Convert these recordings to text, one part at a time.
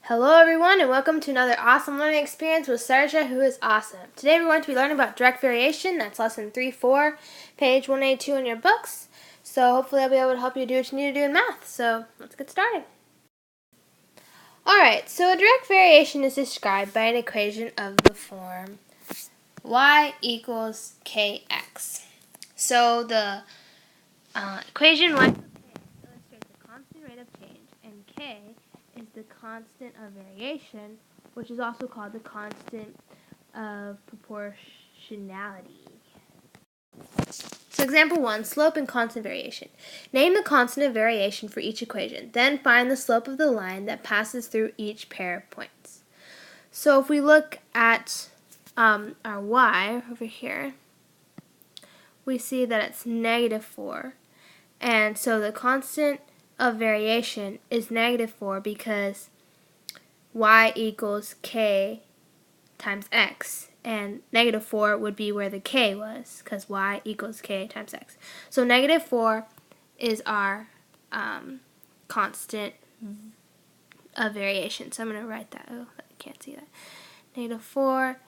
Hello everyone and welcome to another awesome learning experience with Sarsha, who is awesome. Today we're going to be learning about direct variation. That's lesson 3-4, page 182 in your books. So hopefully I'll be able to help you do what you need to do in math. So let's get started. Alright, so a direct variation is described by an equation of the form y equals kx. So the equation y illustrates a constant rate of change, and k is the constant of variation, which is also called the constant of proportionality. So example 1, slope and constant variation. Name the constant of variation for each equation. Then find the slope of the line that passes through each pair of points. So if we look at our y over here, we see that it's -4. And so the constant of variation is -4 because y equals k times x, and -4 would be where the k was because y equals k times x. So -4 is our constant of variation. So I'm going to write that. Oh, I can't see that. -4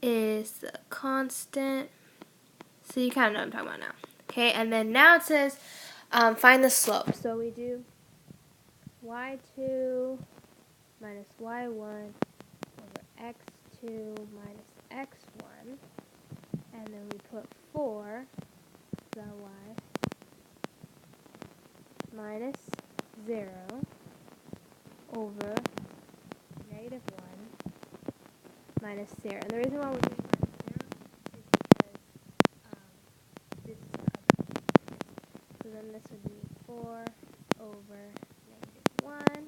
is the constant. So you kind of know what I'm talking about now. Okay, and then now it says find the slope. So we do y2 minus y1 over x2 minus x1, and then we put 4, the y, minus 0 over -1 minus 0. And the reason why we're doing minus 0 is because this is the other piece. So then this would be 4 over -1,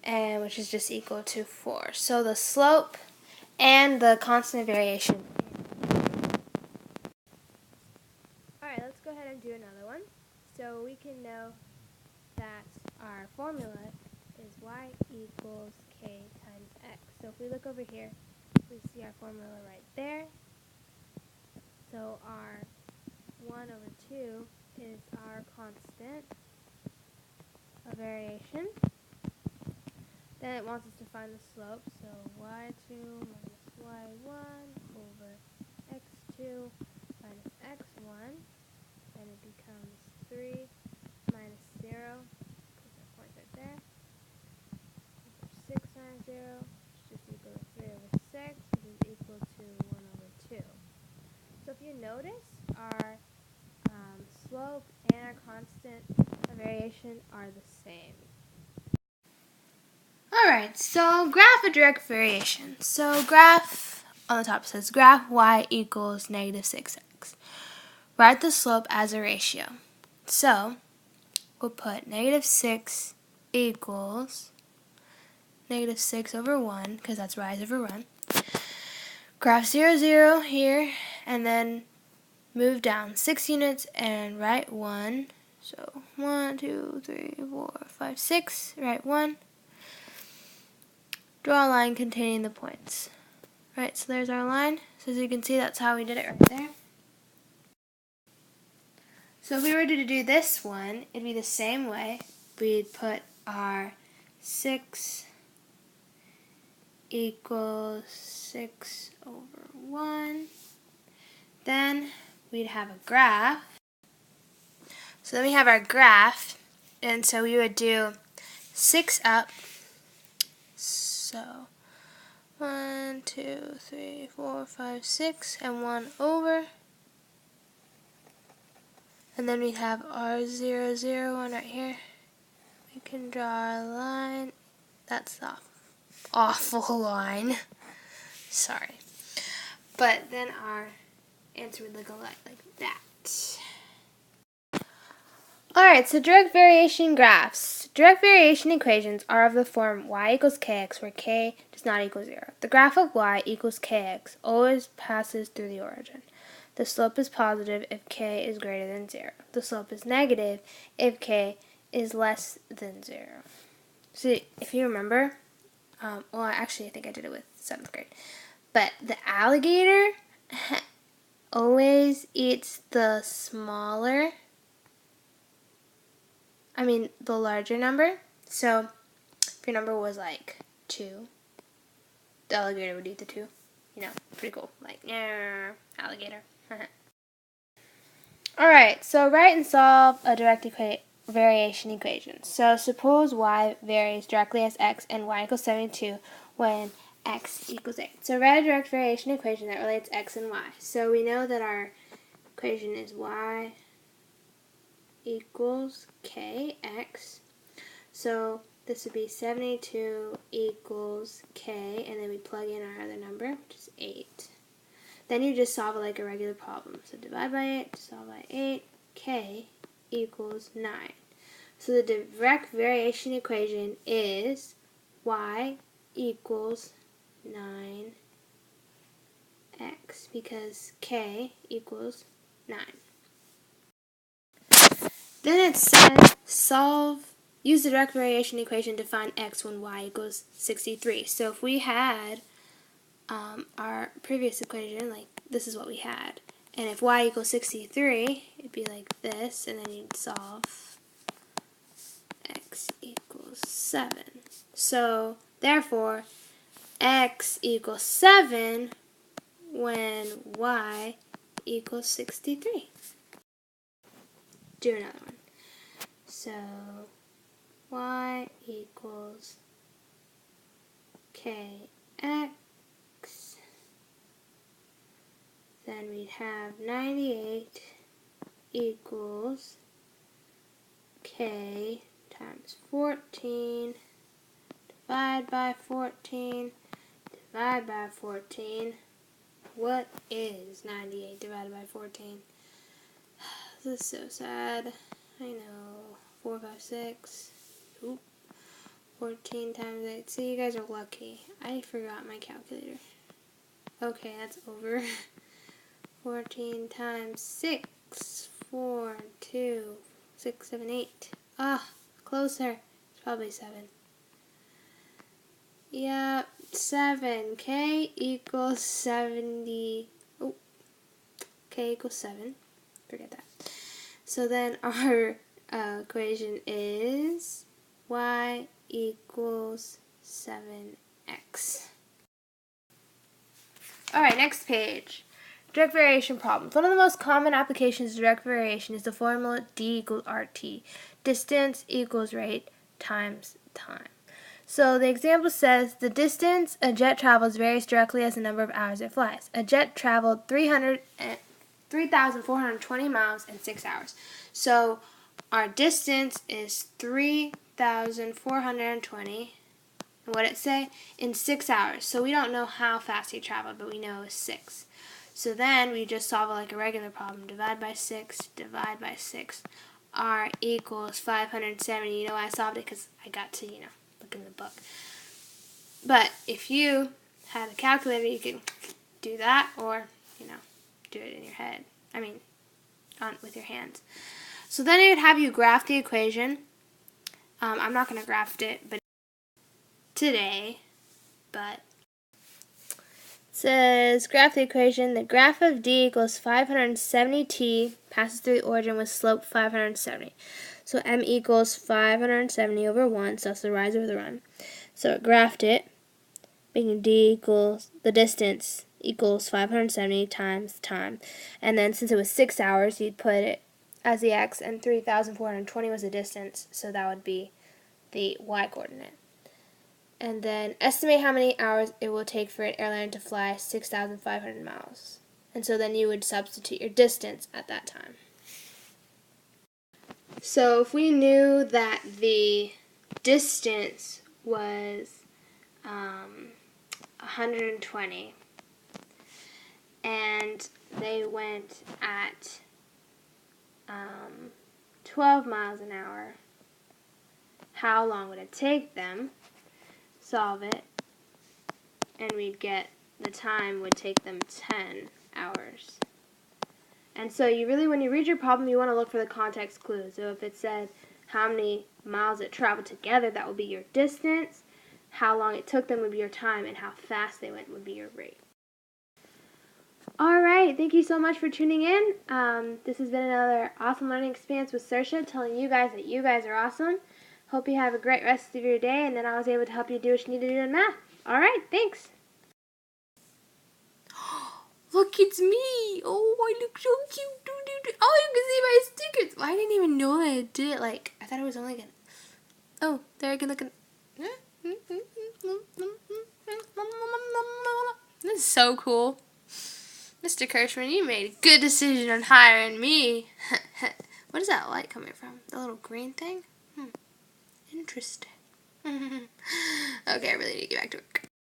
and which is just equal to 4. So the slope and the constant of variation. Alright, let's go ahead and do another one. So we can know that our formula is y equals k times x. So if we look over here, we see our formula right there. So our 1 over 2 is our constant of variation. Then it wants us to find the slope, so y2 minus y1 over x2 minus x1, and it becomes 3 minus 0, because our point's right there, over 6 minus 0, which is just equal to 3 over 6, which is equal to 1 over 2. So if you notice, our slope and our constant of variation are the same. Alright, so graph a direct variation. So graph, on the top says graph y equals -6x. Write the slope as a ratio. So we'll put -6 equals -6 over 1, because that's rise over run. Graph 0, 0 here, and then move down 6 units and write 1. So 1, 2, 3, 4, 5, 6, write 1. Draw a line containing the points. Right, so there's our line. So as you can see, that's how we did it right there. So if we were to do this one, it'd be the same way. We'd put our 6 equals 6 over 1. Then we'd have a graph. So then we have our graph, and so we would do 6 up. So 1, 2, 3, 4, 5, 6, and 1 over. And then we have our 0, 0, 1 right here. We can draw a line. That's the awful line. Sorry. But then our answer would look like that. Alright, so direct variation graphs. Direct variation equations are of the form y equals kx, where k does not equal 0. The graph of y equals kx always passes through the origin. The slope is positive if k is greater than 0. The slope is negative if k is less than 0. So if you remember, well, actually I think I did it with 7th grade, but the alligator always eats the larger number. So if your number was like 2. The alligator would eat the 2. You know, pretty cool. Like, yeah, alligator. Alright, so write and solve a direct variation equation. So suppose y varies directly as x and y equals 72 when x equals 8. So write a direct variation equation that relates x and y. So we know that our equation is y equals kx. So this would be 72 equals k, and then we plug in our other number, which is 8. Then you just solve it like a regular problem. So divide by 8, solve by 8, k equals 9. So the direct variation equation is y equals 9x because k equals 9. Then it says use the direct variation equation to find x when y equals 63. So if we had our previous equation, like this is what we had. And if y equals 63, it'd be like this, and then you'd solve x equals 7. So therefore, x equals 7 when y equals 63. Do another one. So y equals kx. Then we'd have 98 equals k times 14, divide by 14, divide by 14. What is 98 divided by 14? This is so sad. I know. 4, 5, 6. Oop. 14 times 8. See, you guys are lucky. I forgot my calculator. Okay, that's over. 14 times 6. 4, 2, 6, 7, 8. Ah, closer. It's probably 7. Yeah, 7. K equals 70. Oh, K equals 7. Forget that. So then our equation is y equals 7x. Alright, next page. Direct variation problems. One of the most common applications of direct variation is the formula d equals RT. Distance equals rate times time. So the example says the distance a jet travels varies directly as the number of hours it flies. A jet traveled 3,420 miles in 6 hours. So our distance is 3,420. And what did it say? In 6 hours. So we don't know how fast he traveled, but we know it was 6. So then we just solve it like a regular problem. Divide by 6, divide by 6. R equals 570. You know why I solved it? Because I got to, look in the book. But if you had a calculator, you can do that or, do it in your head. With your hands. So then it would have you graph the equation. I'm not going to graph it today, but it says graph the equation. The graph of d equals 570t passes through the origin with slope 570. So m equals 570 over 1, so that's the rise over the run. So it graphed it, making d equals the distance equals 570 times time. And then since it was 6 hours, you'd put it as the x, and 3,420 was the distance, so that would be the y coordinate. And then estimate how many hours it will take for an airliner to fly 6,500 miles. And so then you would substitute your distance at that time. So if we knew that the distance was 120 and they went at 12 miles an hour, how long would it take them? Solve it, and we'd get the time would take them 10 hours. And so when you read your problem, you want to look for the context clues. So if it said how many miles it traveled together, that would be your distance. How long it took them would be your time, and how fast they went would be your rate. Alright, thank you so much for tuning in. This has been another awesome learning experience with Saoirse, telling you guys that you guys are awesome. Hope you have a great rest of your day, and then I was able to help you do what you need to do in math. All right, thanks. Look, it's me. Oh, I look so cute. Oh, you can see my stickers. I didn't even know I did it. Like, I thought I was only gonna. Oh, there I can look at. This is so cool. Mr. Kirschman, you made a good decision on hiring me. What is that light coming from? The little green thing? Interesting. Okay, I really need to get back to work.